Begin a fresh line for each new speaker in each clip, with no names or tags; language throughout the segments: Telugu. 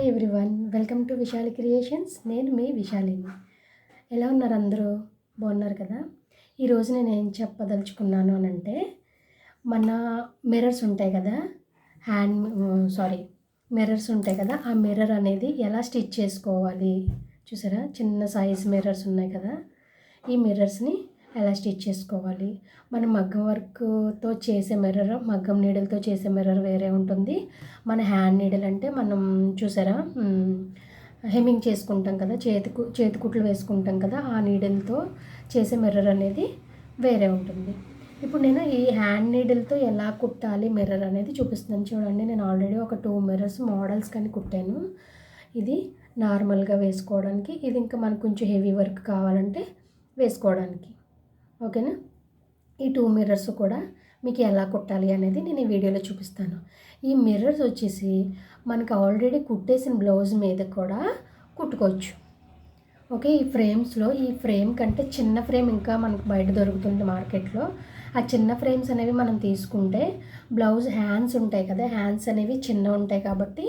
Everyone, welcome to Vishali creations. నేను మీ విశాలిని. ఎలా ఉన్నారు అందరూ? బాగున్నారు కదా? ఈరోజు నేను ఏం చెప్పదలుచుకున్నాను అనంటే, మన మిర్రర్స్ ఉంటాయి కదా, మిర్రర్స్ ఉంటాయి కదా, ఆ మిర్రర్ అనేది ఎలా స్టిచ్ చేసుకోవాలి. చూసారా, చిన్న సైజ్ మిర్రర్స్ ఉన్నాయి కదా, ఈ మిర్రర్స్ని ఎలా స్టిచ్ చేసుకోవాలి. మనం మగ్గం వర్క్తో చేసే మిర్రర్, మగ్గం నీడిల్తో చేసే మిర్రర్ వేరే ఉంటుంది. మన హ్యాండ్ నీడిల్ అంటే మనం చూసారా, హెమ్మింగ్ చేసుకుంటాం కదా, చేతి కుట్లు వేసుకుంటాం కదా, ఆ నీడిల్తో చేసే మిర్రర్ అనేది వేరే ఉంటుంది. ఇప్పుడు నేను ఈ హ్యాండ్ నీడిల్తో ఎలా కుట్టాలి మిర్రర్ అనేది చూపిస్తున్నాను. చూడండి, నేను ఆల్రెడీ ఒక 2 మిర్రర్స్ మోడల్స్ కానీ కుట్టాను. ఇది నార్మల్గా వేసుకోవడానికి, ఇది ఇంకా మనకు కొంచెం హెవీ వర్క్ కావాలంటే వేసుకోవడానికి. ఓకేనా? ఈ 2 మిర్రర్స్ కూడా మీకు ఎలా కుట్టాలి అనేది నేను ఈ వీడియోలో చూపిస్తాను. ఈ మిర్రర్స్ వచ్చేసి మనకు ఆల్రెడీ కుట్టేసిన బ్లౌజ్ మీద కూడా కుట్టుకోవచ్చు. ఓకే, ఈ ఫ్రేమ్స్లో, ఈ ఫ్రేమ్ కంటే చిన్న ఫ్రేమ్ ఇంకా మనకు బయట దొరుకుతుంది మార్కెట్లో. ఆ చిన్న ఫ్రేమ్స్ అనేవి మనం తీసుకుంటే బ్లౌజ్ హ్యాండ్స్ ఉంటాయి కదా, హ్యాండ్స్ అనేవి చిన్న ఉంటాయి కాబట్టి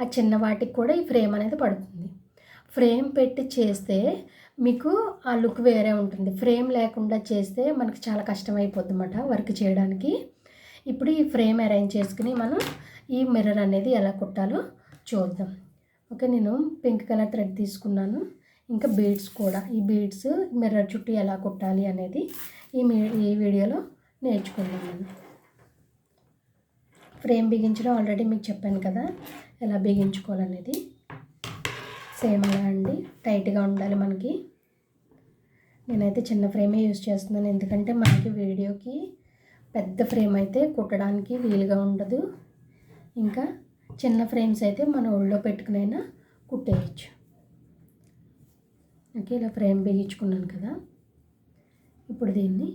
ఆ చిన్న వాటికి కూడా ఈ ఫ్రేమ్ అనేది పడుతుంది. ఫ్రేమ్ పెట్టి చేస్తే మీకు ఆ లుక్ వేరే ఉంటుంది. ఫ్రేమ్ లేకుండా చేస్తే మనకి చాలా కష్టమైపోద్ది అన్నమాట వర్క్ చేయడానికి. ఇప్పుడు ఈ ఫ్రేమ్ అరేంజ్ చేసుకుని మనం ఈ మిర్రర్ అనేది ఎలా కుట్టాలో చూద్దాం. ఓకే, నేను పింక్ కలర్ థ్రెడ్ తీసుకున్నాను. ఇంకా బీడ్స్ కూడా, ఈ బీడ్స్ మిర్రర్ చుట్టూ ఎలా కుట్టాలి అనేది ఈ వీడియోలో నేర్చుకుందాం. మనం ఫ్రేమ్ బిగించడం ఆల్రెడీ మీకు చెప్పాను కదా, ఎలా బిగించుకోవాలనేది. సేమ్ అలా అండి, టైట్గా ఉండాలి మనకి. నేనైతే చిన్న ఫ్రేమే యూజ్ చేస్తున్నాను, ఎందుకంటే మనకి వీడియోకి పెద్ద ఫ్రేమ్ అయితే కుట్టడానికి వీలుగా ఉండదు. ఇంకా చిన్న ఫ్రేమ్స్ అయితే మన ఒళ్ళో పెట్టుకునైనా కుట్టేయచ్చు. ఓకే, ఇలా ఫ్రేమ్ బిగించుకున్నాను కదా. ఇప్పుడు దీన్ని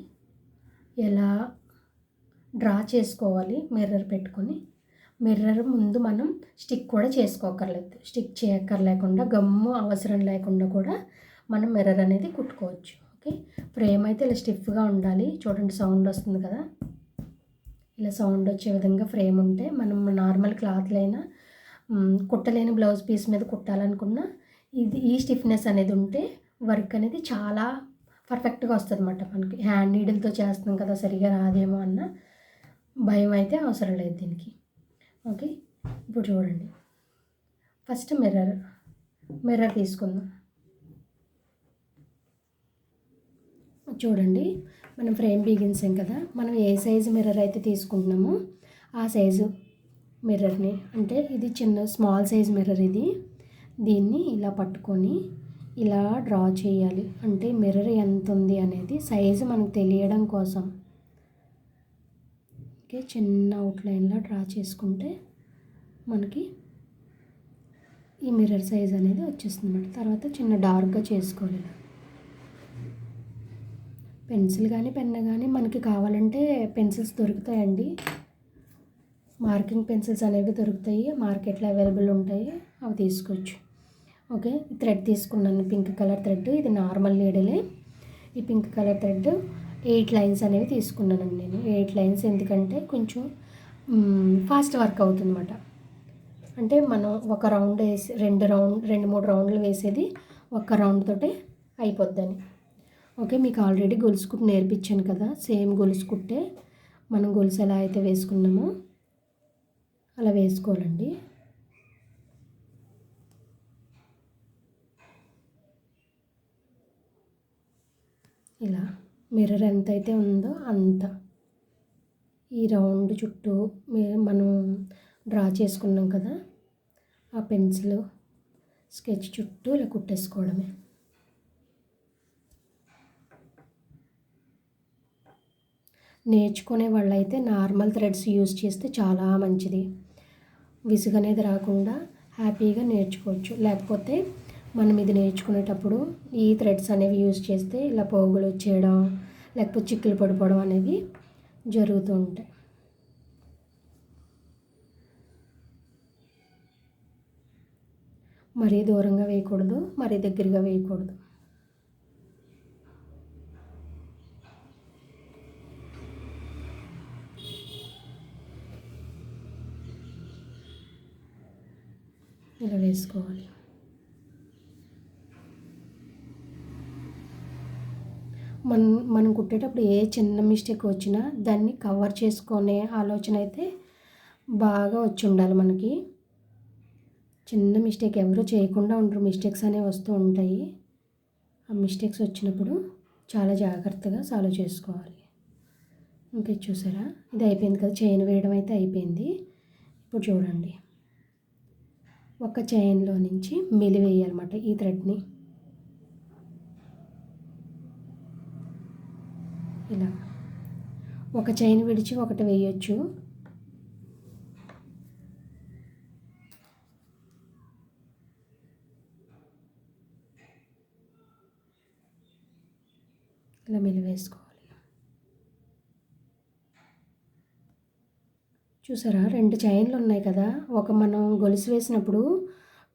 ఎలా డ్రా చేసుకోవాలి మిర్రర్ పెట్టుకొని. మిర్రర్ ముందు మనం స్టిక్ కూడా చేసుకోకర్లేదు. స్టిక్ చేయక్కర్లేకుండా, గమ్ము అవసరం లేకుండా కూడా మనం మిర్రర్ అనేది కుట్టుకోవచ్చు. ఓకే, ఫ్రేమ్ అయితే ఇలా స్టిఫ్గా ఉండాలి. చూడండి, సౌండ్ వస్తుంది కదా, ఇలా సౌండ్ వచ్చే విధంగా ఫ్రేమ్ ఉంటే మనం నార్మల్ క్లాత్లైనా, కుట్టలేని బ్లౌజ్ పీస్ మీద కుట్టాలనుకున్నా ఈ స్టిఫ్నెస్ అనేది ఉంటే వర్క్ అనేది చాలా పర్ఫెక్ట్గా వస్తుంది అన్నమాట. మనకి హ్యాండ్ నీడిల్తో చేస్తున్నాం కదా, సరిగా రాదేమో అన్న భయం అయితే అవసరం లేదు దీనికి. ఓకే, ఇప్పుడు చూడండి, ఫస్ట్ మిర్రర్ తీసుకుందాం. చూడండి, మనం ఫ్రేమ్ బిగించాం కదా, మనం ఏ సైజు మిర్రర్ అయితే తీసుకుంటున్నామో ఆ సైజు మిర్రర్ని, అంటే ఇది స్మాల్ సైజ్ మిర్రర్, దీన్ని ఇలా పట్టుకొని ఇలా డ్రా చేయాలి. అంటే మిర్రర్ ఎంత ఉంది అనేది సైజు మనకు తెలియడం కోసం. ఓకే, చిన్న అవుట్లైన్లో డ్రా చేసుకుంటే మనకి ఈ మిర్రర్ సైజ్ అనేది వచ్చేస్తుంది అన్నమాట. తర్వాత చిన్న డార్క్గా చేసుకోవాలి. పెన్సిల్ కానీ పెన్ కానీ మనకి కావాలంటే పెన్సిల్స్ దొరుకుతాయండి, మార్కింగ్ పెన్సిల్స్ అనేవి దొరుకుతాయి, మార్కెట్లో అవైలబుల్ ఉంటాయి, అవి తీసుకోవచ్చు. ఓకే, థ్రెడ్ తీసుకున్నాను, పింక్ కలర్ థ్రెడ్. ఇది నార్మల్ నీడిలే. ఈ పింక్ కలర్ థ్రెడ్ 8 లైన్స్ అనేవి తీసుకున్నానండి నేను. 8 లైన్స్ ఎందుకంటే కొంచెం ఫాస్ట్ వర్క్ అవుతుంది అన్నమాట. అంటే మనం ఒక రౌండ్ వేసి 2-3 రౌండ్లు వేసేది ఒక్క రౌండ్ తోటే అయిపోద్దని. ఓకే, మీకు ఆల్రెడీ గొలుసు కుట్టు నేర్పించాను కదా, సేమ్ గొలుసు కుట్టే మనం గొలుసు ఎలా అయితే వేసుకున్నామో అలా వేసుకోవాలండి. ఇలా మిర్రర్ ఎంత అయితే ఉందో అంత ఈ రౌండ్ చుట్టూ మనం డ్రా చేసుకున్నాం కదా, ఆ పెన్సిల్ స్కెచ్ చుట్టూ ఇలా కుట్టేసుకోవడమే. నేర్చుకునే వాళ్ళైతే నార్మల్ థ్రెడ్స్ యూజ్ చేస్తే చాలా మంచిది. విసుగు అనేది రాకుండా హ్యాపీగా నేర్చుకోవచ్చు. లేకపోతే మనం ఇది నేర్చుకునేటప్పుడు ఈ థ్రెడ్స్ అనేవి యూజ్ చేస్తే ఇలా పోగులు వచ్చేయడం, లేకపోతే చిక్కులు పడిపోవడం అనేవి జరుగుతూ ఉంటాయి. మరీ దూరంగా వేయకూడదు, మరీ దగ్గరగా వేయకూడదు. ఇలా వేసుకోవాలి. మనం కుట్టేటప్పుడు ఏ చిన్న మిస్టేక్ వచ్చినా దాన్ని కవర్ చేసుకునే ఆలోచన అయితే బాగా వచ్చి ఉండాలి మనకి. చిన్న మిస్టేక్ ఎవరు చేయకుండా ఉండరు, మిస్టేక్స్ అనేవి వస్తూ ఉంటాయి. ఆ మిస్టేక్స్ వచ్చినప్పుడు చాలా జాగ్రత్తగా సాల్వ్ చేసుకోవాలి. ఇంకా చూసారా, ఇది అయిపోయింది కదా, చైన్ వేయడం అయితే అయిపోయింది. ఇప్పుడు చూడండి, ఒక చైన్లో నుంచి మెలివేయాలన్నమాట ఈ థ్రెడ్ని. ఇలా ఒక చైన్ విడిచి ఒకటి వేయొచ్చు. ఇలా మెలివేసుకోవాలి. చూసారా, 2 చైన్లు ఉన్నాయి కదా, ఒక మనం గొలుసు వేసినప్పుడు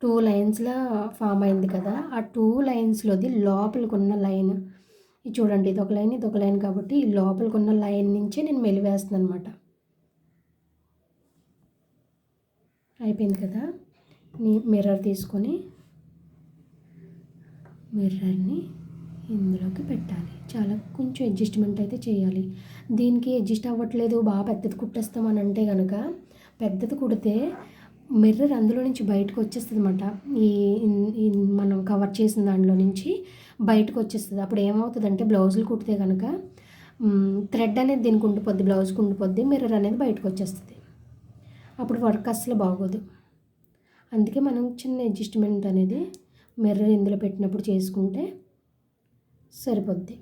2 లైన్స్లా ఫామ్ అయింది కదా, ఆ 2 లైన్స్లోది లోపలికున్న లైన్ ఇది చూడండి, ఇది ఒక లైన్ ఇది ఒక లైన్ కాబట్టి ఈ లోపలికున్న లైన్ నుంచి నేను మెలివేస్తున్నాను అనమాట. అయిపోయింది కదా. మిర్రర్ తీసుకొని మిర్రర్ని ఇందులోకి పెట్టాలి. చాలా కొంచెం అడ్జస్ట్మెంట్ అయితే చేయాలి. దీనికి అడ్జస్ట్ అవ్వట్లేదు, బాగా పెద్దది కుట్టేస్తామని అంటే కనుక పెద్దది కుడితే మిర్రర్ అందులో నుంచి బయటకు వచ్చేస్తుంది అనమాట. ఈ మనం కవర్ చేసిన దాంట్లో నుంచి బయటకు వచ్చేస్తుంది. అప్పుడు ఏమవుతుందంటే బ్లౌజులు కుడితే కనుక థ్రెడ్ అనేది దీనికి ఉండిపోద్ది, బ్లౌజ్కి ఉండిపోద్ది, మిర్రర్ అనేది బయటకు వచ్చేస్తుంది. అప్పుడు వర్క్ అస్సలు బాగోదు. అందుకే మనం చిన్న అడ్జస్ట్మెంట్ అనేది మిర్రర్ ఇందులో పెట్టినప్పుడు చేసుకుంటే సరిపోద్ది.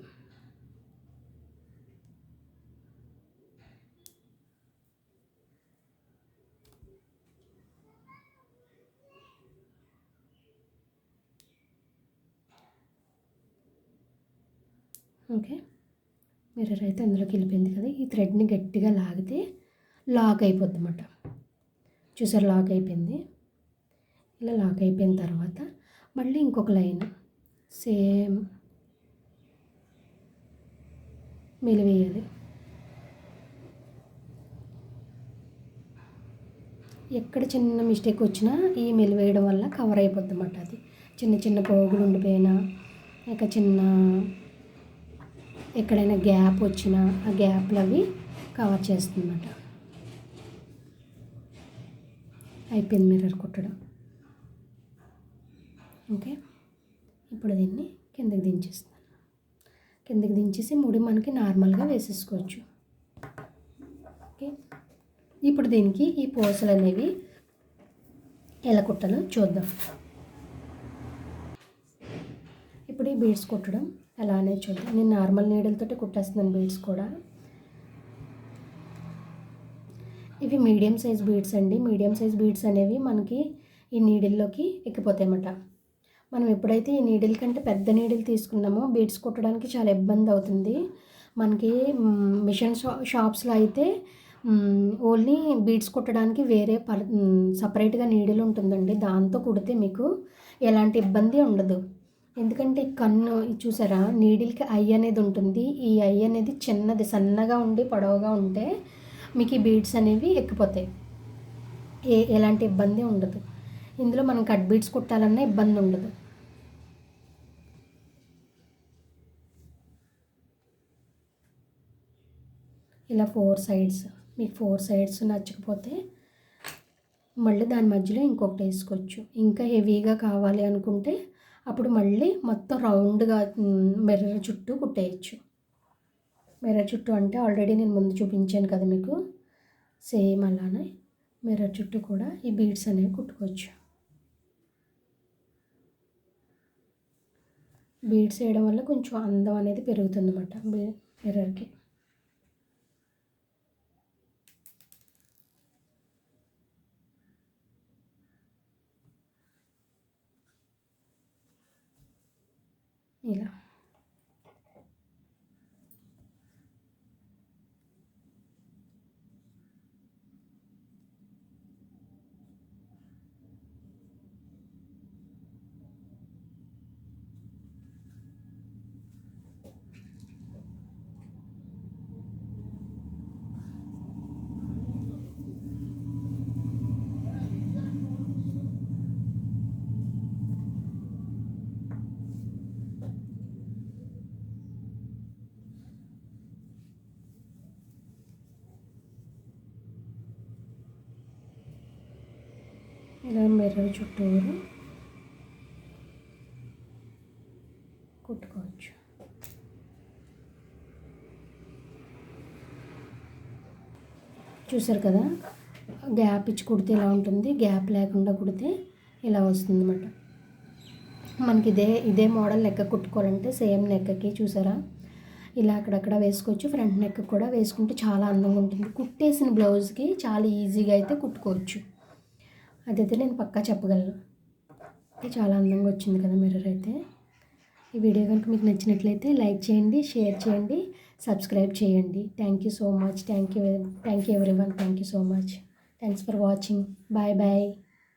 ఓకే, మిర్రర్ అయితే అందులోకి వెళ్ళిపోయింది కదా. ఈ థ్రెడ్ని గట్టిగా లాగితే లాక్ అయిపోద్ది అన్నమాట. చూసారు, లాక్ అయిపోయింది. ఇలా లాక్ అయిపోయిన తర్వాత మళ్ళీ ఇంకొక లైన్ సేమ్ మెలివేయాలి. ఎక్కడ చిన్న మిస్టేక్ వచ్చినా ఈ మెలివేయడం వల్ల కవర్ అయిపోద్ది అన్నమాట. అది చిన్న చిన్న పోగులు ఉండిపోయినా, ఇక చిన్న ఎక్కడైనా గ్యాప్ వచ్చినా ఆ గ్యాప్లు అవి కవర్ చేస్తుందన్నమాట. అయిపోయింది మిర్రర్ కుట్టడం. ఓకే, ఇప్పుడు దీన్ని కిందకి దించేస్తాను. కిందకి దించేసి ముడి మనకి నార్మల్గా వేసేసుకోవచ్చు. ఓకే, ఇప్పుడు దీనికి ఈ పూసలు అనేవి ఎలా కుట్టాలో చూద్దాం. ఇప్పుడు ఈ బీడ్స్ కుట్టడం ఎలా అనేది చూద్దాం. నేను నార్మల్ నీడిల్తోటి కుట్టేస్తున్నాను బీడ్స్ కూడా. ఇవి మీడియం సైజ్ బీడ్స్ అండి. మీడియం సైజ్ బీడ్స్ అనేవి మనకి ఈ నీడిల్లోకి ఎక్కిపోతాయి అన్నమాట. మనం ఎప్పుడైతే ఈ నీడిల్ కంటే పెద్ద నీడిల్ తీసుకున్నామో బీడ్స్ కుట్టడానికి చాలా ఇబ్బంది అవుతుంది మనకి. మిషన్ షాప్స్లో అయితే ఓన్లీ బీడ్స్ కుట్టడానికి వేరే సపరేట్గా నీడిల్ ఉంటుందండి. దాంతో కుడితే మీకు ఎలాంటి ఇబ్బంది ఉండదు. ఎందుకంటే కన్ను చూసారా, నీడిల్కి ఐ అనేది ఉంటుంది. ఈ ఐ అనేది చిన్నది, సన్నగా ఉండి పొడవుగా ఉంటే మీకు ఈ బీడ్స్ అనేవి ఎక్కిపోతాయి. ఎలాంటి ఇబ్బంది ఉండదు. ఇందులో మనం కట్ బీడ్స్ కుట్టాలన్నా ఇబ్బంది ఉండదు. ఇలా 4 సైడ్స్, మీకు 4 సైడ్స్ నచ్చకపోతే మళ్ళీ దాని మధ్యలో ఇంకొకటి వేసుకోవచ్చు. ఇంకా హెవీగా కావాలి అనుకుంటే అప్పుడు మళ్ళీ మొత్తం రౌండ్గా మిర్రర్ చుట్టూ కుట్టేయచ్చు. మిర్రర్ చుట్టూ అంటే ఆల్రెడీ నేను ముందు చూపించాను కదా మీకు, సేమ్ అలానే మిర్రర్ చుట్టూ కూడా ఈ బీడ్స్ అనేవి కుట్టుకోవచ్చు. బీడ్స్ వేయడం వల్ల కొంచెం అందం అనేది పెరుగుతుంది అన్నమాట మిర్రర్కి. ఇలా ఇలా మిర్రర్ చుట్టూరు కుట్టుకోవచ్చు. చూసారు కదా, గ్యాప్ ఇచ్చి కుడితే ఇలా ఉంటుంది, గ్యాప్ లేకుండా కుడితే ఇలా వస్తుంది అన్నమాట. మనకి ఇదే మోడల్ నెక్ కుట్టుకోవాలంటే సేమ్ నెక్కి చూసారా ఇలా అక్కడక్కడ వేసుకోవచ్చు. ఫ్రంట్ నెక్ కూడా వేసుకుంటే చాలా అందంగా ఉంటుంది. కుట్టేసిన బ్లౌజ్కి చాలా ఈజీగా అయితే కుట్టుకోవచ్చు. అదైతే నేను పక్కా చెప్పగలను. చాలా అందంగా వచ్చింది కదా మిర్రర్ అయితే. ఈ వీడియో కనుక మీకు నచ్చినట్లయితే లైక్ చేయండి, షేర్ చేయండి, సబ్స్క్రైబ్ చేయండి. Thank you so much. Thank you everyone. Thank you so much. Thanks for watching. Bye bye.